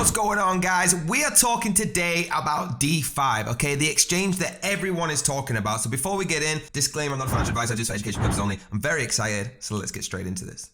What's going on, guys? We are talking today about D5, okay? The exchange that everyone is talking about. So before we get in, disclaimer, I'm not financial advice, I just for education purposes only. I'm very excited, so let's get straight into this.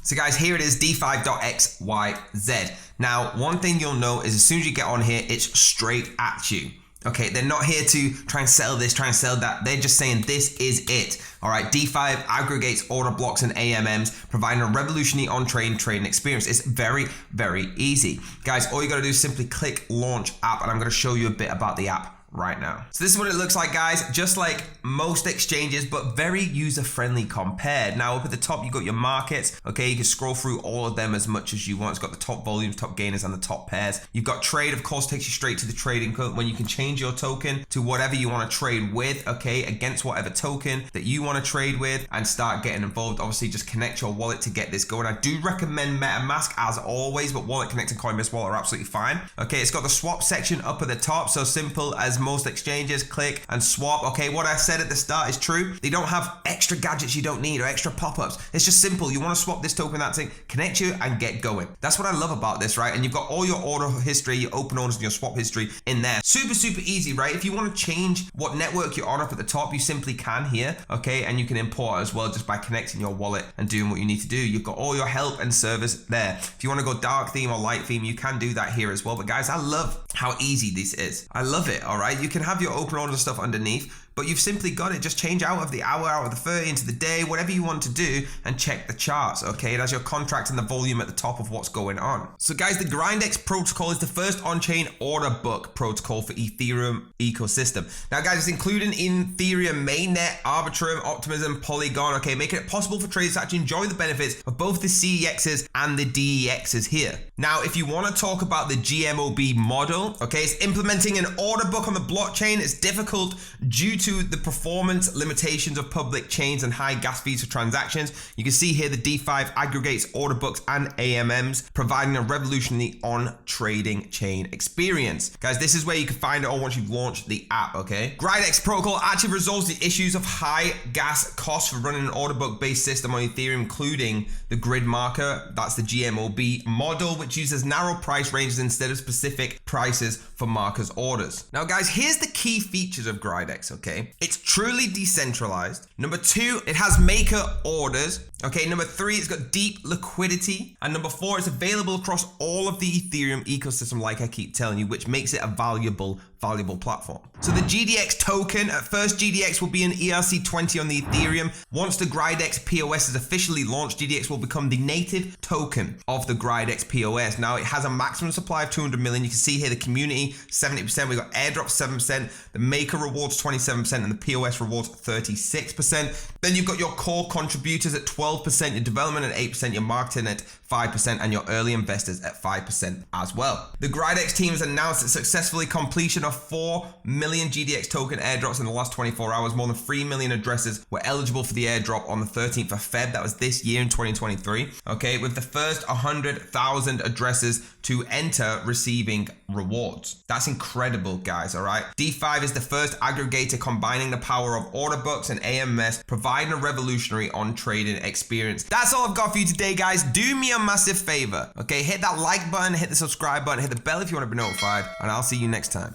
So guys, here it is, D5.xyz. Now, one thing you'll know is as soon as you get on here, it's straight at you. Okay, they're not here to try and sell this, try and sell that. They're just saying this is it. All right, D5 aggregates order blocks and AMMs, providing a revolutionary on-chain trading experience. It's very, very easy. Guys, all you gotta do is simply click launch app, and I'm gonna show you a bit about the app right now. So this is what it looks like, guys, just like most exchanges, but very user-friendly compared. Now up at the top, you've got your markets. Okay, you can scroll through all of them as much as you want. It's got the top volumes, top gainers, and the top pairs. You've got trade, of course, takes you straight to the trading code when you can change your token to whatever you want to trade with, okay, against whatever token that you want to trade with and start getting involved. Obviously, just connect your wallet to get this going. I do recommend MetaMask as always, but Wallet Connect and Coinbase Wallet are absolutely fine. Okay, it's got the swap section up at the top, so simple as most exchanges, click and swap. Okay, what I said at the start is true. They don't have extra gadgets you don't need or extra pop-ups. It's just simple. You want to swap this token, that thing, connect you and get going. That's what I love about this, right? And you've got all your order history, your open orders and your swap history in there. Super, super easy, right? If you want to change what network you're on up at the top, you simply can here, okay? And you can import as well just by connecting your wallet and doing what you need to do. You've got all your help and service there. If you want to go dark theme or light theme, you can do that here as well. But guys, I love how easy this is. I love it, all right? You can have your open order stuff underneath, but you've simply got it. Just change out of the hour, out of the 30, into the day, whatever you want to do, and check the charts, okay? It has your contract and the volume at the top of what's going on. So guys, the Gridex Protocol is the first on-chain order book protocol for Ethereum ecosystem. Now guys, it's including Ethereum mainnet, Arbitrum, Optimism, Polygon, okay, making it possible for traders to actually enjoy the benefits of both the CEXs and the DEXs here. Now, if you want to talk about the GMOB model, okay, it's implementing an order book on the blockchain. It's difficult due to the performance limitations of public chains and high gas fees for transactions. You can see here the D5 aggregates order books and AMMs, providing a revolutionary on-trading chain experience. Guys, this is where you can find it all once you've launched the app, okay? Gridex Protocol actually resolves the issues of high gas costs for running an order book based system on Ethereum, including the grid marker, that's the GMOB model, which uses narrow price ranges instead of specific prices for markers orders. Now guys, here's the key features of Gridex, okay? It's truly decentralized. Number 2, it has maker orders. Okay, number 3, it's got deep liquidity. And number 4, it's available across all of the Ethereum ecosystem, like I keep telling you, which makes it a valuable platform. So the GDX token, at first GDX will be an ERC20 on the Ethereum. Once the Gridex POS is officially launched, GDX will become the native token of the Gridex POS. Now it has a maximum supply of 200 million. You can see here the community, 70%. We've got airdrop 7%, the maker rewards 27%, and the POS rewards 36%. Then you've got your core contributors at 12%, your development at 8%, your marketing at 5%, and your early investors at 5% as well. The Gridex team has announced its successfully completion of 4 million GDX token airdrops in the last 24 hours. More than 3 million addresses were eligible for the airdrop on the 13th of Feb. That was this year in 2023. Okay, with the first 100,000 addresses to enter receiving rewards. That's incredible, guys, all right? D5 is the first aggregator combining the power of order books and AMS, providing a revolutionary on-trading experience. That's all I've got for you today, guys. Do me a massive favor, okay? Hit that like button, hit the subscribe button, hit the bell if you want to be notified, and I'll see you next time.